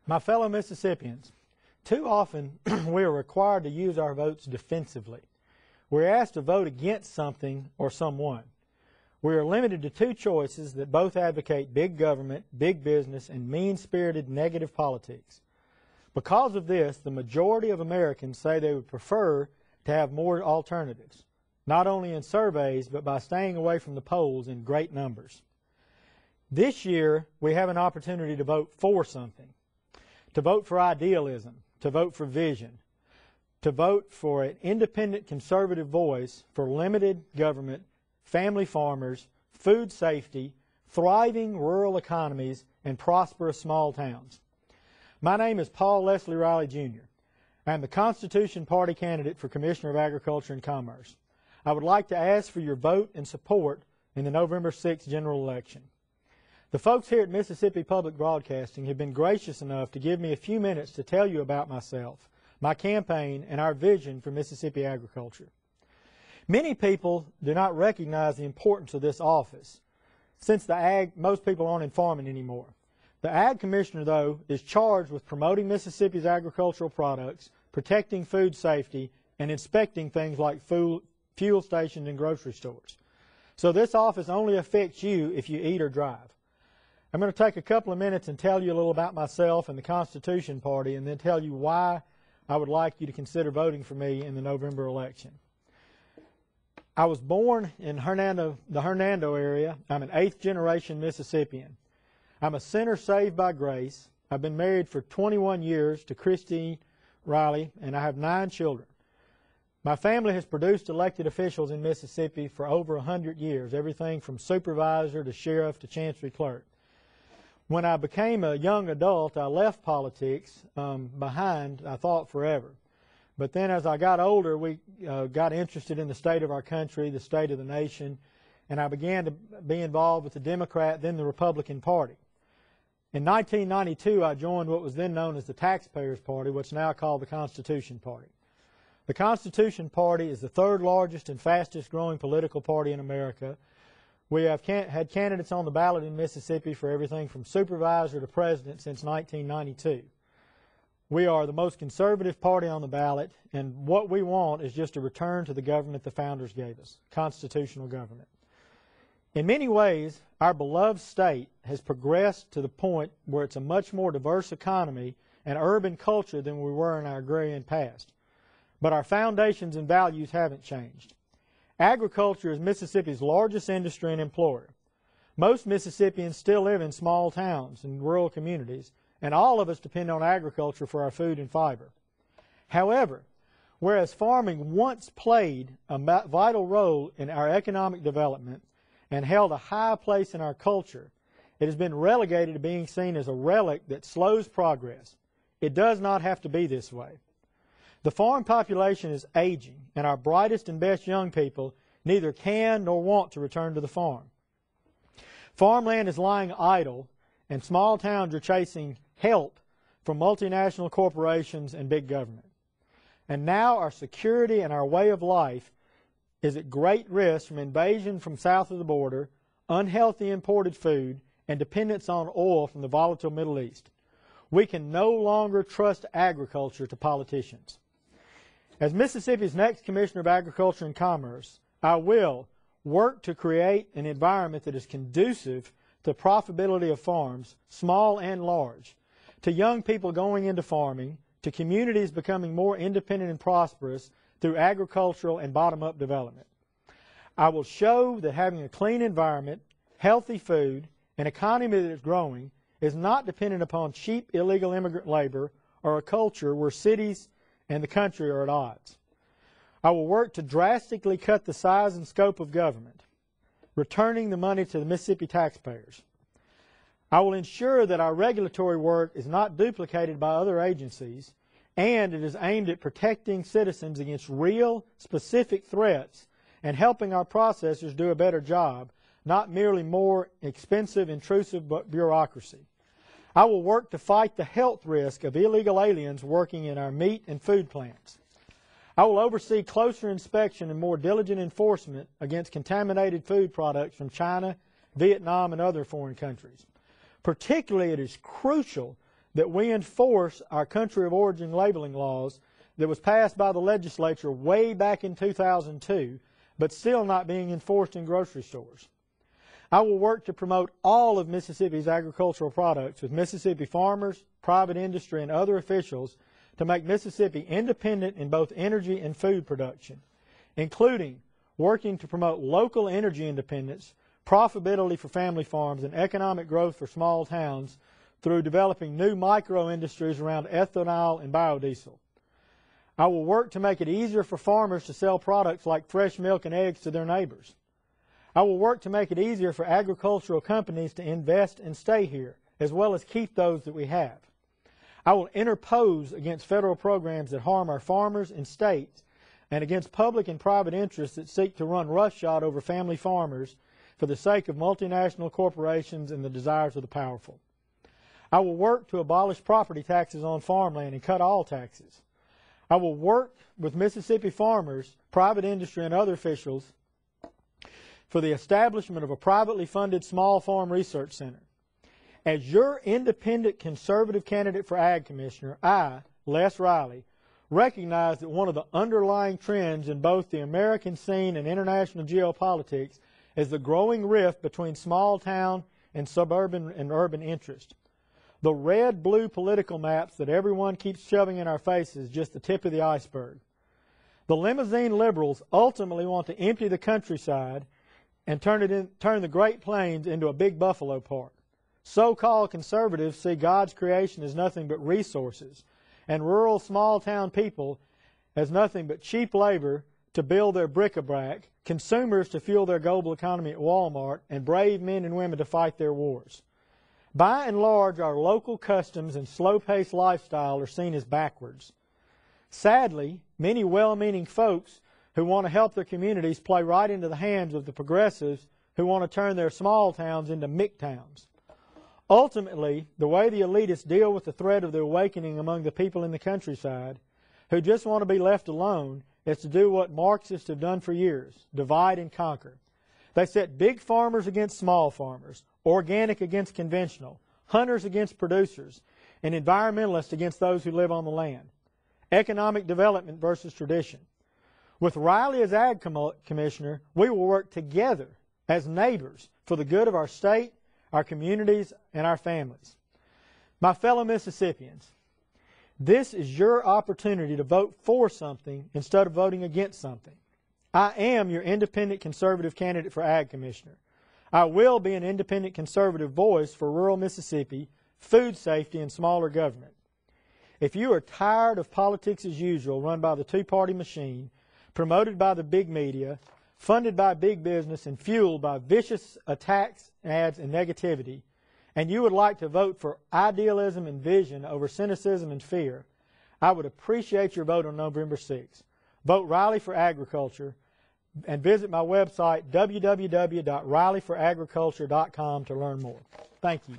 My fellow Mississippians, too often we are required to use our votes defensively. We're asked to vote against something or someone. We are limited to two choices that both advocate big government, big business, and mean-spirited negative politics. Because of this, the majority of Americans say they would prefer to have more alternatives, not only in surveys, but by staying away from the polls in great numbers. This year, we have an opportunity to vote for something, to vote for idealism, to vote for vision, to vote for an independent conservative voice for limited government, family farmers, food safety, thriving rural economies, and prosperous small towns. My name is Paul Leslie Riley, Jr. I am the Constitution Party candidate for Commissioner of Agriculture and Commerce. I would like to ask for your vote and support in the November 6th general election. The folks here at Mississippi Public Broadcasting have been gracious enough to give me a few minutes to tell you about myself, my campaign, and our vision for Mississippi agriculture. Many people do not recognize the importance of this office, since most people aren't in farming anymore. The Ag Commissioner, though, is charged with promoting Mississippi's agricultural products, protecting food safety, and inspecting things like fuel stations and grocery stores. So this office only affects you if you eat or drive. I'm going to take a couple of minutes and tell you a little about myself and the Constitution Party, and then tell you why I would like you to consider voting for me in the November election. I was born in the Hernando area. I'm an 8th generation Mississippian. I'm a sinner saved by grace. I've been married for 21 years to Christine Riley, and I have 9 children. My family has produced elected officials in Mississippi for over 100 years, everything from supervisor to sheriff to chancery clerk. When I became a young adult, I left politics behind, I thought, forever. But then as I got older, we got interested in the state of our country, the state of the nation, and I began to be involved with the Democrat, then the Republican Party. In 1992, I joined what was then known as the Taxpayers Party, what's now called the Constitution Party. The Constitution Party is the 3rd largest and fastest growing political party in America. We have had candidates on the ballot in Mississippi for everything from supervisor to president since 1992. We are the most conservative party on the ballot, and what we want is just a return to the government the founders gave us, constitutional government. In many ways, our beloved state has progressed to the point where it's a much more diverse economy and urban culture than we were in our agrarian past. But our foundations and values haven't changed. Agriculture is Mississippi's largest industry and employer. Most Mississippians still live in small towns and rural communities, and all of us depend on agriculture for our food and fiber. However, whereas farming once played a vital role in our economic development and held a high place in our culture, it has been relegated to being seen as a relic that slows progress. It does not have to be this way. The farm population is aging, and our brightest and best young people neither can nor want to return to the farm. Farmland is lying idle, and small towns are chasing help from multinational corporations and big government. And now our security and our way of life is at great risk from invasion from south of the border, unhealthy imported food, and dependence on oil from the volatile Middle East. We can no longer trust agriculture to politicians. As Mississippi's next Commissioner of Agriculture and Commerce, I will work to create an environment that is conducive to profitability of farms, small and large, to young people going into farming, to communities becoming more independent and prosperous through agricultural and bottom-up development. I will show that having a clean environment, healthy food, an economy that is growing is not dependent upon cheap illegal immigrant labor or a culture where cities and the country are at odds. I will work to drastically cut the size and scope of government, returning the money to the Mississippi taxpayers. I will ensure that our regulatory work is not duplicated by other agencies, and it is aimed at protecting citizens against real, specific threats and helping our processors do a better job, not merely more expensive, intrusive bureaucracy. I will work to fight the health risk of illegal aliens working in our meat and food plants. I will oversee closer inspection and more diligent enforcement against contaminated food products from China, Vietnam, and other foreign countries. Particularly, it is crucial that we enforce our country of origin labeling laws that was passed by the legislature way back in 2002, but still not being enforced in grocery stores. I will work to promote all of Mississippi's agricultural products with Mississippi farmers, private industry, and other officials to make Mississippi independent in both energy and food production, including working to promote local energy independence, profitability for family farms, and economic growth for small towns through developing new micro-industries around ethanol and biodiesel. I will work to make it easier for farmers to sell products like fresh milk and eggs to their neighbors. I will work to make it easier for agricultural companies to invest and stay here, as well as keep those that we have. I will interpose against federal programs that harm our farmers and states, and against public and private interests that seek to run roughshod over family farmers for the sake of multinational corporations and the desires of the powerful. I will work to abolish property taxes on farmland and cut all taxes. I will work with Mississippi farmers, private industry, and other officials for the establishment of a privately funded small farm research center. As your independent conservative candidate for Ag Commissioner, I, Les Riley, recognize that one of the underlying trends in both the American scene and international geopolitics is the growing rift between small town and suburban and urban interest. The red-blue political maps that everyone keeps shoving in our faces is just the tip of the iceberg. The limousine liberals ultimately want to empty the countryside and turn the Great Plains into a big buffalo park. So-called conservatives see God's creation as nothing but resources, and rural small-town people as nothing but cheap labor to build their bric-a-brac, consumers to fuel their global economy at Walmart, and brave men and women to fight their wars. By and large, our local customs and slow-paced lifestyle are seen as backwards. Sadly, many well-meaning folks who want to help their communities play right into the hands of the progressives who want to turn their small towns into McTowns. Ultimately, the way the elitists deal with the threat of the awakening among the people in the countryside who just want to be left alone is to do what Marxists have done for years, divide and conquer. They set big farmers against small farmers, organic against conventional, hunters against producers, and environmentalists against those who live on the land. Economic development versus tradition. With Riley as Ag Commissioner, we will work together as neighbors for the good of our state, our communities, and our families. My fellow Mississippians, this is your opportunity to vote for something instead of voting against something. I am your independent conservative candidate for Ag Commissioner. I will be an independent conservative voice for rural Mississippi, food safety, and smaller government. If you are tired of politics as usual run by the two-party machine, promoted by the big media, funded by big business, and fueled by vicious attacks, ads, and negativity, and you would like to vote for idealism and vision over cynicism and fear, I would appreciate your vote on November 6th. Vote Riley for Agriculture and visit my website, www.rileyforagriculture.com, to learn more. Thank you.